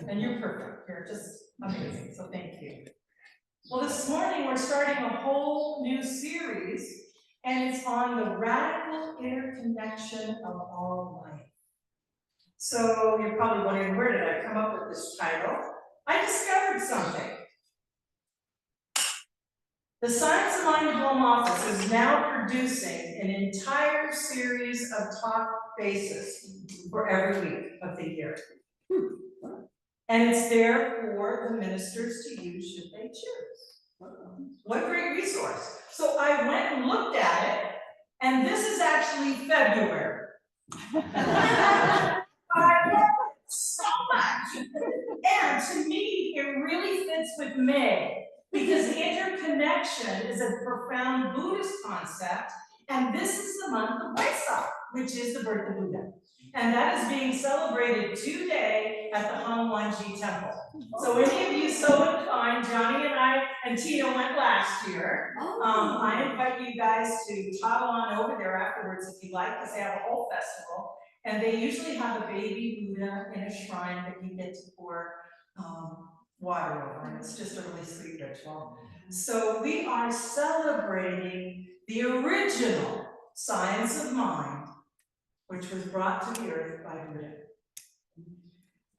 And you're perfect. You're just amazing. So thank you. Well, this morning we're starting a whole new series, and it's on the radical interconnection of all life. So you're probably wondering, where did I come up with this title? I discovered something. The Science of Mind Home Office is now producing an entire series of talk bases for every week of the year. And it's there for the ministers to use should they choose. What a great resource. So I went and looked at it, and this is actually February. I love it so much. And to me, it really fits with May, because interconnection is a profound Buddhist concept, and this is the month of Wesak, which is the birth of Buddha. And that is being celebrated today at the Hongwanji Temple. So any of you so inclined, Johnny and I and Tina went last year. I invite you guys to toddle on over there afterwards if you like, because they have a whole festival. And they usually have a baby Buddha in a shrine that you get to pour water over, and it's just a really sweet ritual. So we are celebrating the original science of mind, which was brought to the earth by Buddha.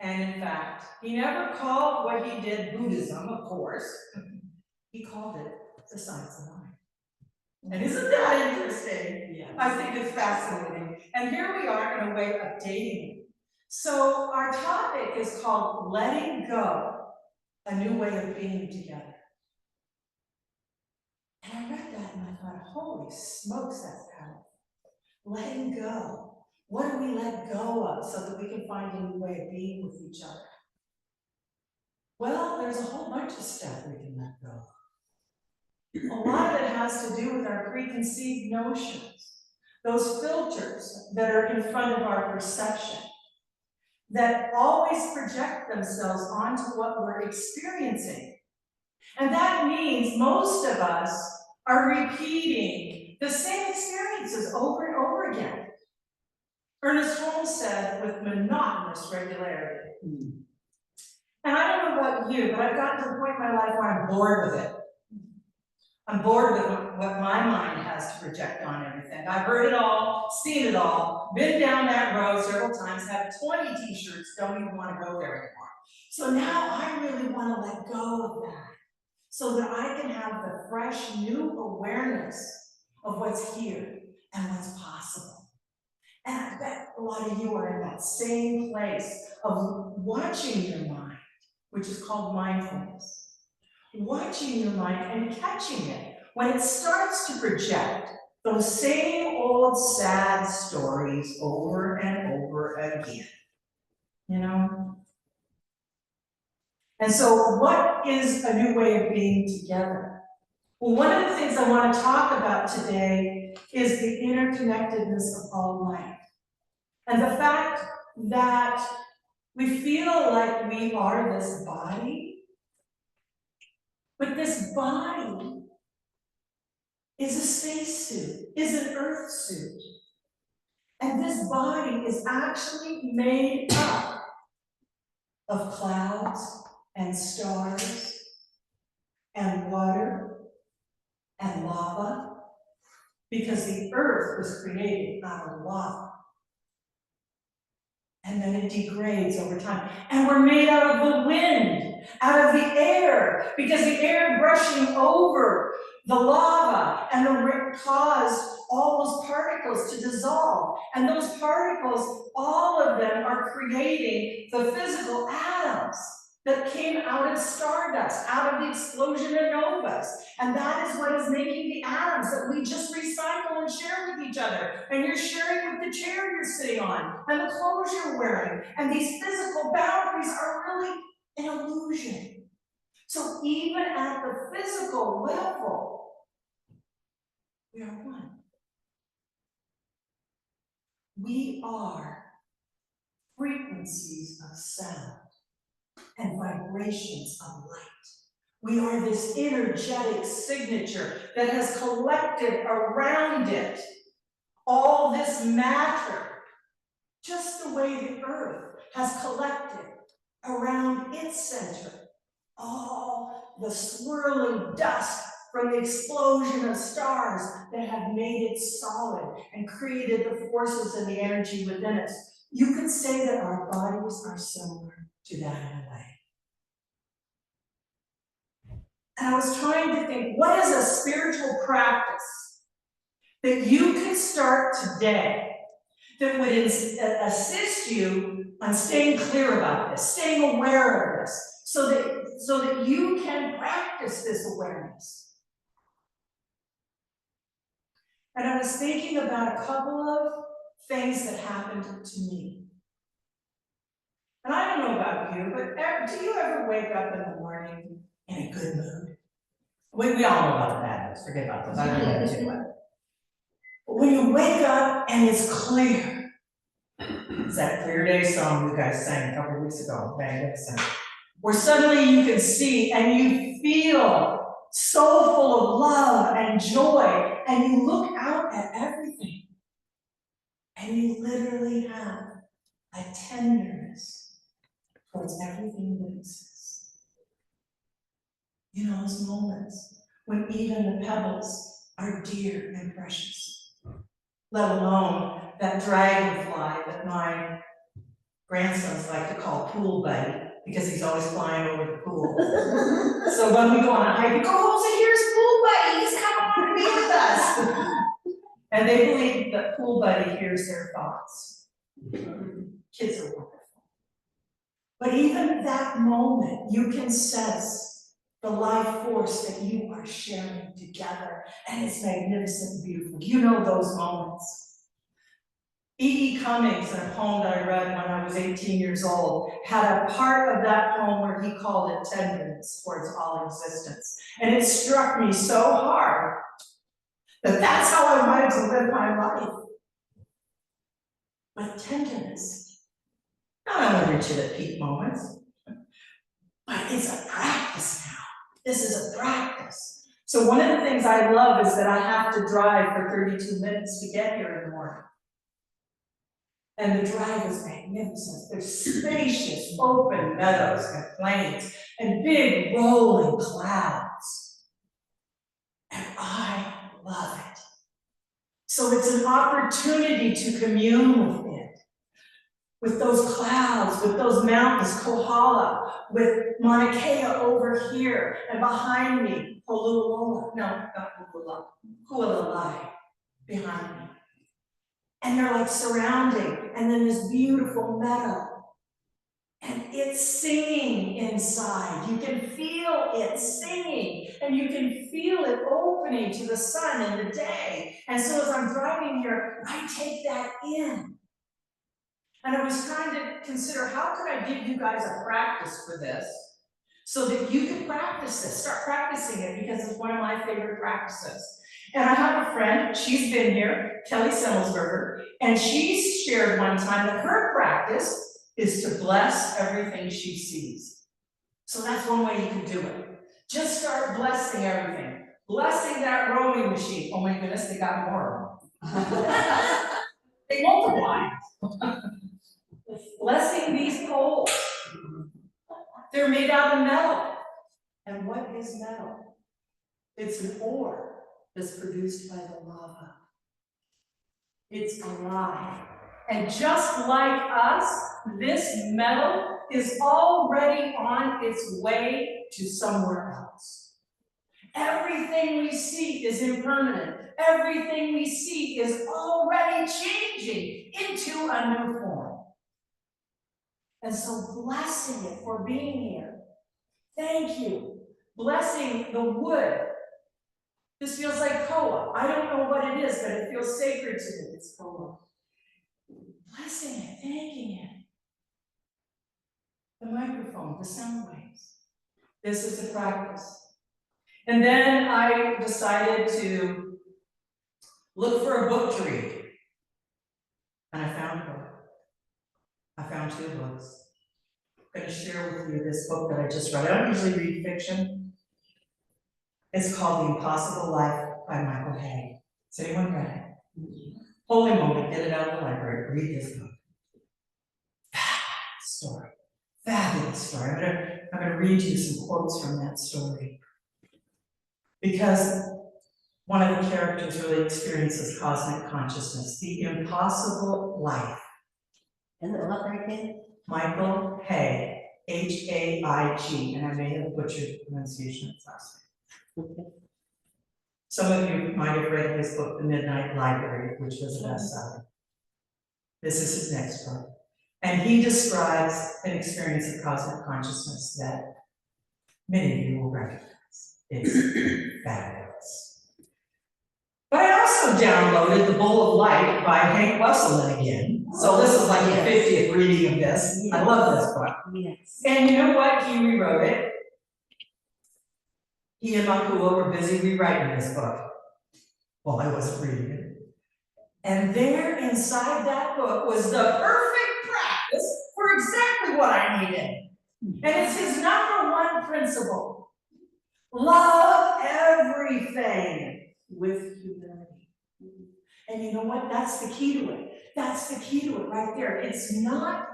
And in fact, he never called what he did Buddhism, of course. He called it the science of mind. And isn't that interesting? Yeah. I think it's fascinating. And here we are in a way of dating. So our topic is called Letting Go, a New Way of Being Together. And I read that and I thought, holy smokes, that's powerful. Letting go. What do we let go of so that we can find a new way of being with each other? Well, there's a whole bunch of stuff we can let go of. A lot of it has to do with our preconceived notions, those filters that are in front of our perception, that always project themselves onto what we're experiencing. And that means most of us are repeating the same experiences over and over again. Ernest Holmes said, with monotonous regularity. And I don't know about you, but I've gotten to the point in my life where I'm bored with it. I'm bored with what my mind has to project on everything. I've heard it all, seen it all, been down that road several times, have 20 t-shirts, don't even want to go there anymore. So now I really want to let go of that, so that I can have the fresh, new awareness of what's here and what's possible. And I bet a lot of you are in that same place of watching your mind, which is called mindfulness. Watching your mind and catching it when it starts to project those same old sad stories over and over again. You know? And so what is a new way of being together? Well, one of the things I want to talk about today is the interconnectedness of all life. And the fact that we feel like we are this body, but this body is a spacesuit, is an earth suit. And this body is actually made up of clouds and stars and water and lava, because the earth was created out of lava. And then it degrades over time. And we're made out of the wind, out of the air, because the air brushing over the lava and the caused all those particles to dissolve. And those particles, all of them are creating the physical atoms that came out of stardust, out of the explosion of novas. And that is what is making the atoms that we just recycle and share with each other. And you're sharing with the chair you're sitting on, and the clothes you're wearing. And these physical boundaries are really an illusion. So even at the physical level, we are one. We are frequencies of sound and vibrations of light. We are this energetic signature that has collected around it all this matter, just the way the earth has collected around epicenter, all the swirling dust from the explosion of stars that have made it solid and created the forces and the energy within us. You could say that our bodies are similar to that in a way. And I was trying to think, what is a spiritual practice that you could start today that would assist you on staying clear about this, staying aware of this, so that you can practice this awareness? And I was thinking about a couple of things that happened to me. And I don't know about you, but do you ever wake up in the morning in a good mood? We all know about the bad moods, forget about those, I don't know too much. But when you wake up and it's clear, it's that Clear Day song you guys sang a couple weeks ago, magnificent, where suddenly you can see and you feel so full of love and joy, and you look out at everything, and you literally have a tenderness towards everything that exists. You know, those moments when even the pebbles are dear and precious, let alone that dragonfly that my grandsons like to call Pool Buddy, because he's always flying over the pool. So when we go on a hike, we go, oh, here's Pool Buddy, he's coming on to be with us. And they believe that Pool Buddy hears their thoughts. Kids are wonderful. But even that moment, you can sense the life force that you are sharing together, and it's magnificent and beautiful. You know those moments. E.E. Cummings, in a poem that I read when I was 18 years old, had a part of that poem where he called it tenderness towards all existence. And it struck me so hard that that's how I wanted to live my life. With tenderness. Not only reach it at peak moments, but it's a practice now. This is a practice. So one of the things I love is that I have to drive for 32 minutes to get here in the morning. And the drive is magnificent. There's spacious, open meadows and plains and big rolling clouds. And I love it. So it's an opportunity to commune with it. With those clouds, with those mountains, Kohala, with Mauna Kea over here, and behind me, Hualalai behind me. And they're like surrounding, and then this beautiful meadow. And it's singing inside. You can feel it singing, and you can feel it opening to the sun and the day. And so as I'm driving here, I take that in. And I was trying to consider, how could I give you guys a practice for this so that you could practice this, start practicing it, because it's one of my favorite practices. And I have a friend, she's been here, Kelly Cslwh, and she's shared one time that her practice is to bless everything she sees. So that's one way you can do it. Just start blessing everything. Blessing that rowing machine. Oh my goodness, they got more. They multiply. Blessing these poles. They're made out of metal. And what is metal? It's an ore that's produced by the lava. It's alive. And just like us, this metal is already on its way to somewhere else. Everything we see is impermanent. Everything we see is already changing into a new form. And so blessing it for being here. Thank you. Blessing the wood. This feels like koa. I don't know what it is, but it feels sacred to me. It's koa. Blessing it, thanking it. The microphone, the sound waves. This is a practice. And then I decided to look for a book to read. And I found a book. I found two books. I'm going to share with you this book that I just read. I don't usually read fiction. It's called The Impossible Life by Michael Hay. Has anyone read it? Holy moment, get it out of the library, read this book. Story. Fabulous story. I'm gonna read you some quotes from that story. Because one of the characters really experiences cosmic consciousness, the impossible life. And the what right there? Michael Haig, Haig, and I may have butchered the pronunciation of his last name. Okay. Some of you might have read his book, The Midnight Library, which was a bestseller. This is his next book. And he describes an experience of cosmic consciousness that many of you will recognize. It's fabulous. But I also downloaded The Bowl of Light by Hank Wesselman again. So this is like the 50th reading of this. Yes. I love this book. Yes. And you know what? He rewrote it. He and Makua were busy rewriting this book while I wasn't reading it. And there inside that book was the perfect practice for exactly what I needed. And it's his number one principle. Love everything with humility. And you know what? That's the key to it. That's the key to it right there. It's not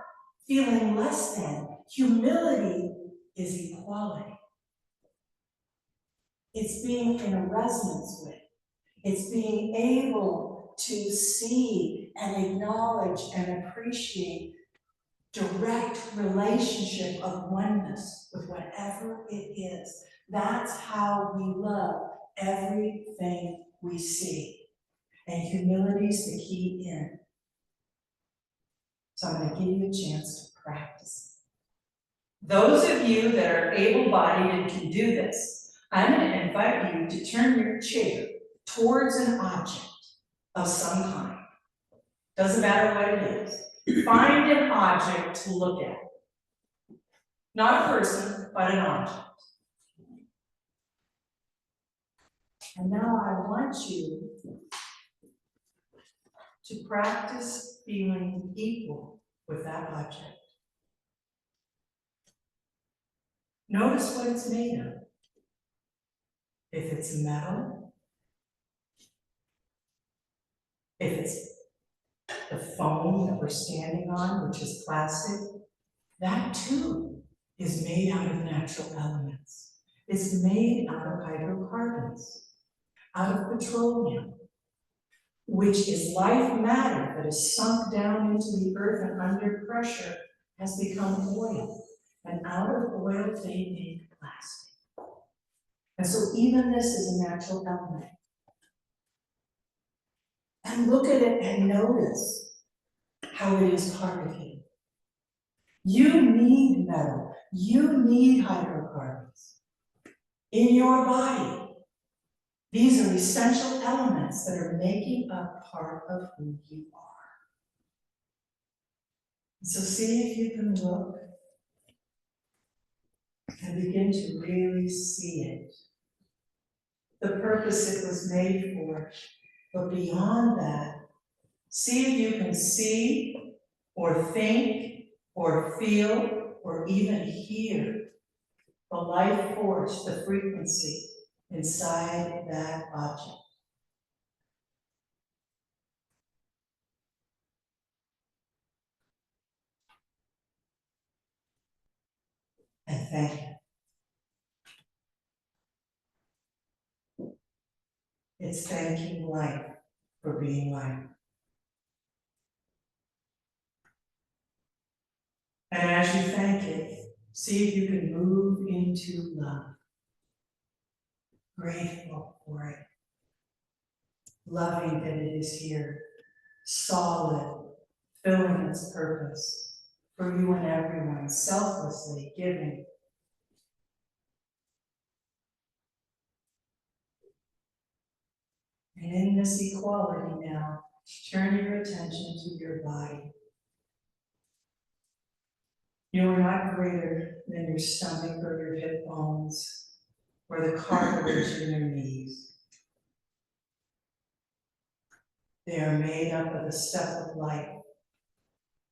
feeling less than. Humility is equality. It's being in a resonance with. It's being able to see and acknowledge and appreciate direct relationship of oneness with whatever it is. That's how we love everything we see. And humility is the key in. So I'm going to give you a chance to practice. Those of you that are able-bodied and can do this, I'm going to invite you to turn your chair towards an object of some kind. Doesn't matter what it is. Find an object to look at. Not a person, but an object. And now I want you to practice feeling equal with that object. Notice what it's made of. If it's metal, if it's the foam that we're standing on, which is plastic, that too is made out of natural elements. It's made out of hydrocarbons, out of petroleum, which is life matter that is sunk down into the earth and under pressure has become oil. And out of oil they make plastic. And so even this is a natural element. And look at it and notice how it is part of you. You need metal. You need hydrocarbons in your body. These are essential elements that are making up part of who you are. So see if you can look and begin to really see it. The purpose it was made for. But beyond that, see if you can see or think or feel or even hear the life force, the frequency inside that object. And thank it. It's thanking life for being life. And as you thank it, see if you can move into love. Grateful for it. Loving that it is here. Solid, filling its purpose for you and everyone, selflessly giving. And in this equality now, turn your attention to your body. You are not greater than your stomach or your hip bones or the cartilage in your knees. They are made up of the stuff of life,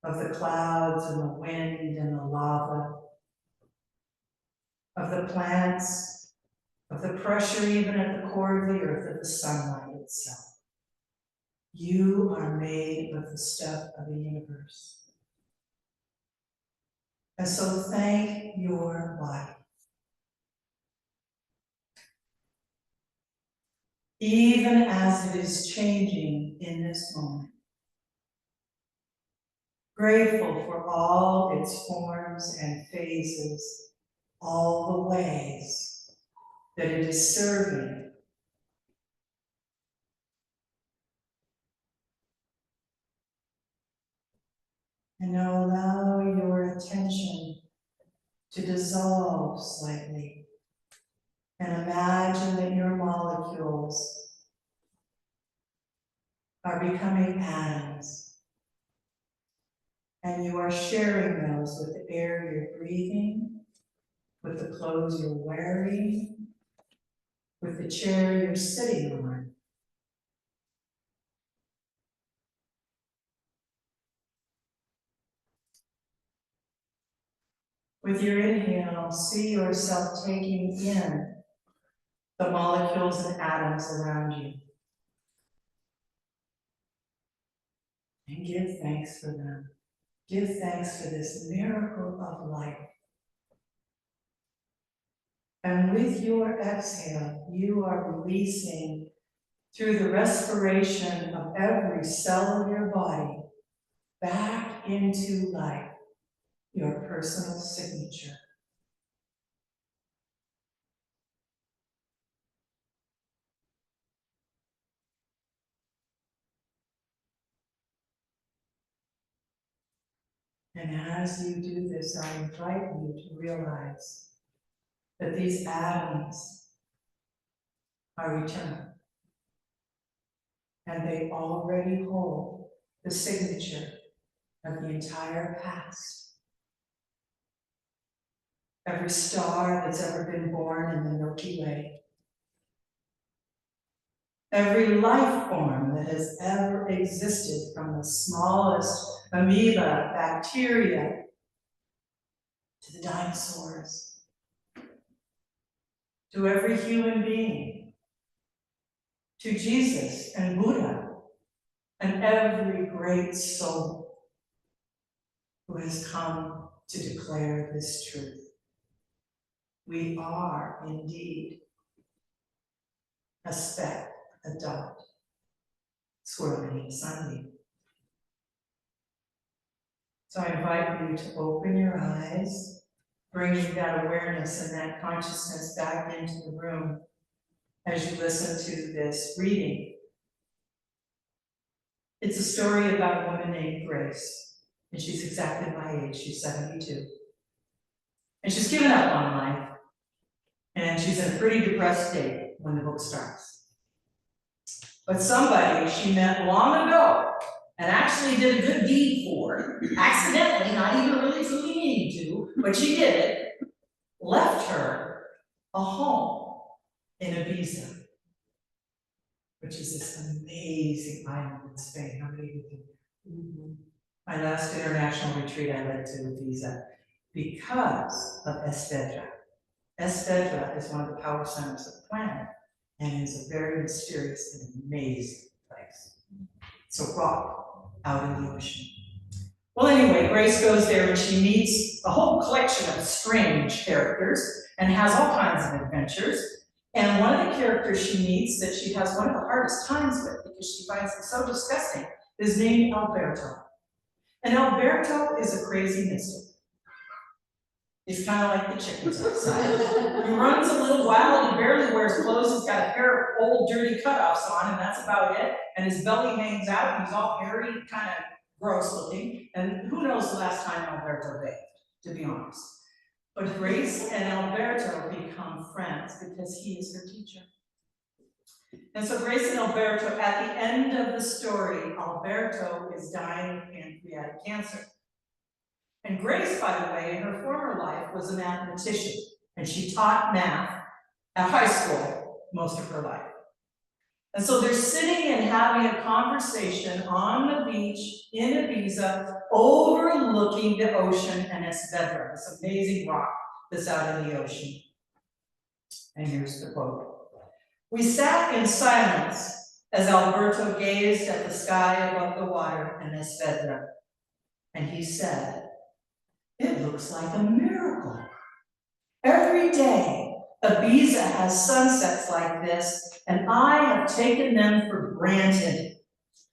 of the clouds and the wind and the lava, of the plants, of the pressure even at the core of the earth, of the sunlight itself. You are made of the stuff of the universe. And so thank your body. Even as it is changing in this moment. Grateful for all its forms and phases, all the ways that it is serving. And now allow your attention to dissolve slightly. And imagine that your molecules are becoming atoms. And you are sharing those with the air you're breathing, with the clothes you're wearing, with the chair you're sitting on. With your inhale, see yourself taking in the molecules and atoms around you. And give thanks for them. Give thanks for this miracle of life. And with your exhale, you are releasing through the respiration of every cell of your body back into life, your personal signature. And as you do this, I invite you to realize that these atoms are eternal. And they already hold the signature of the entire past. Every star that's ever been born in the Milky Way. Every life form that has ever existed, from the smallest amoeba, bacteria, to the dinosaurs, to every human being, to Jesus and Buddha, and every great soul who has come to declare this truth. We are indeed a speck, a dot, swirling in the sunbeam. So I invite you to open your eyes, bringing that awareness and that consciousness back into the room as you listen to this reading. It's a story about a woman named Grace, and she's exactly my age, she's 72. And she's given up on life, and she's in a pretty depressed state when the book starts. But somebody she met long ago and actually did a good deed for, accidentally, not even really truly meaning to, but she did it, left her a home in Ibiza, which is this amazing island in Spain. How many of you think? My last international retreat I led to Ibiza because of Cslwh. Cslwh is one of the power centers of the planet and is a very mysterious and amazing place. It's a rock out in the ocean. Well, anyway, Grace goes there and she meets a whole collection of strange characters and has all kinds of adventures. And one of the characters she meets that she has one of the hardest times with because she finds him so disgusting is named Alberto. And Alberto is a crazy mystic. He's kind of like the chickens outside. He runs a little wild, he barely wears clothes, he's got a pair of old dirty cutoffs on, and that's about it. And his belly hangs out, and he's all hairy, kind of gross looking. And who knows the last time Alberto bathed, to be honest. But Grace and Alberto become friends because he is her teacher. And so Grace and Alberto, at the end of the story, Alberto is dying of pancreatic cancer. And Grace, by the way, in her former life was a mathematician, and she taught math at high school most of her life. And so they're sitting and having a conversation on the beach in Ibiza, overlooking the ocean and Cslwh, this amazing rock that's out in the ocean. And here's the quote. We sat in silence as Alberto gazed at the sky above the water and Cslwh, and he said, It looks like a miracle. Every day, Ibiza has sunsets like this, and I have taken them for granted.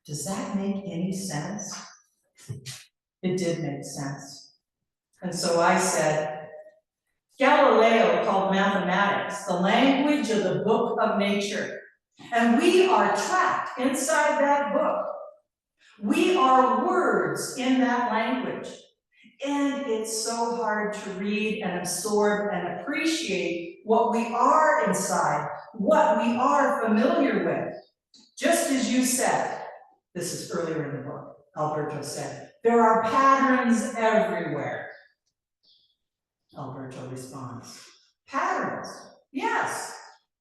Does that make any sense? It did make sense. And so I said, Galileo called mathematics the language of the book of nature. And we are trapped inside that book. We are words in that language. And it's so hard to read and absorb and appreciate what we are inside, what we are familiar with. Just as you said, this is earlier in the book, Alberto said, there are patterns everywhere. Alberto responds, patterns? Yes,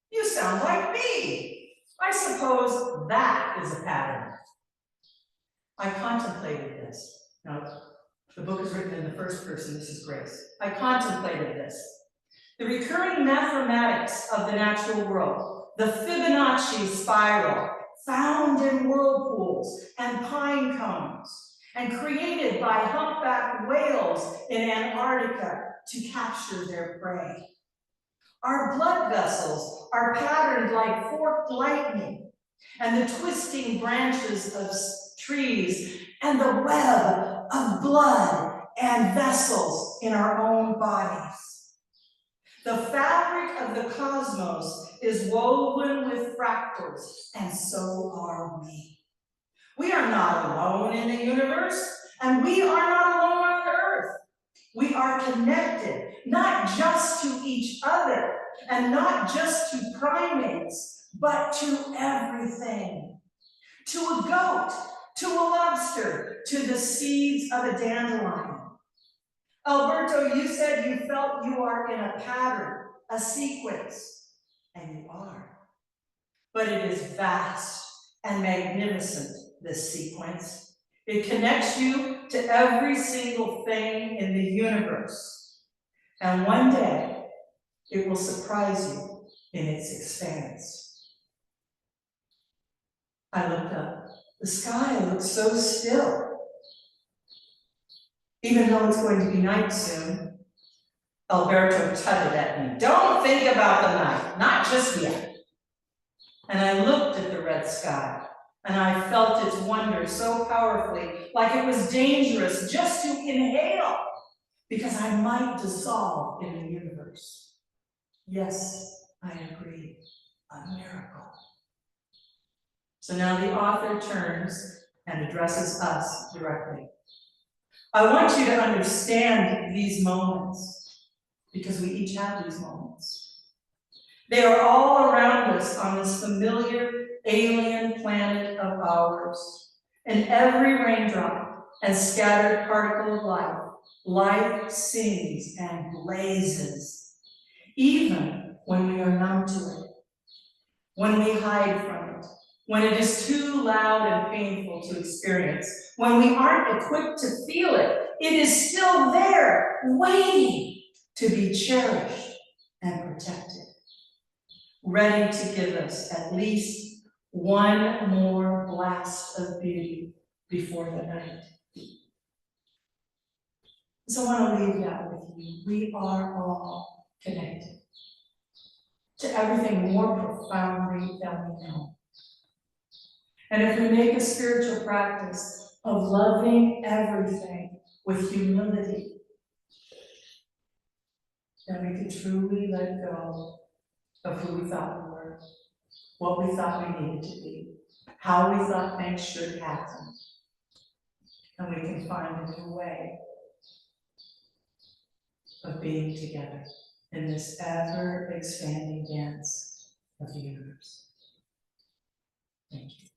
you sound like me. I suppose that is a pattern. I contemplated this. Now, the book is written in the first person, this is Grace. I contemplated this. The recurring mathematics of the natural world, the Fibonacci spiral, found in whirlpools and pine cones, and created by humpback whales in Antarctica to capture their prey. Our blood vessels are patterned like forked lightning, and the twisting branches of trees, and the web of blood and vessels in our own bodies. The fabric of the cosmos is woven with fractals, and so are we. We are not alone in the universe, and we are not alone on earth. We are connected, not just to each other, and not just to primates, but to everything. To a goat, to a lobster, to the seeds of a dandelion. Alberto, you said you felt you are in a pattern, a sequence, and you are. But it is vast and magnificent, this sequence. It connects you to every single thing in the universe. And one day, it will surprise you in its expanse. I looked up. The sky looks so still. Even though it's going to be night soon, Alberto tutted at me. Don't think about the night, not just yet. And I looked at the red sky, and I felt its wonder so powerfully, like it was dangerous just to inhale, because I might dissolve in the universe. Yes, I agree, a miracle. So now the author turns and addresses us directly. I want you to understand these moments, because we each have these moments. They are all around us on this familiar alien planet of ours. In every raindrop and scattered particle of life, life sings and blazes, even when we are numb to it, when we hide from it, when it is too loud and painful to experience, when we aren't equipped to feel it, it is still there, waiting to be cherished and protected, ready to give us at least one more blast of beauty before the night. So I want to leave that with you. We are all connected to everything more profoundly than we know. And if we make a spiritual practice of loving everything with humility, then we can truly let go of who we thought we were, what we thought we needed to be, how we thought things should happen. And we can find a new way of being together in this ever-expanding dance of the universe. Thank you.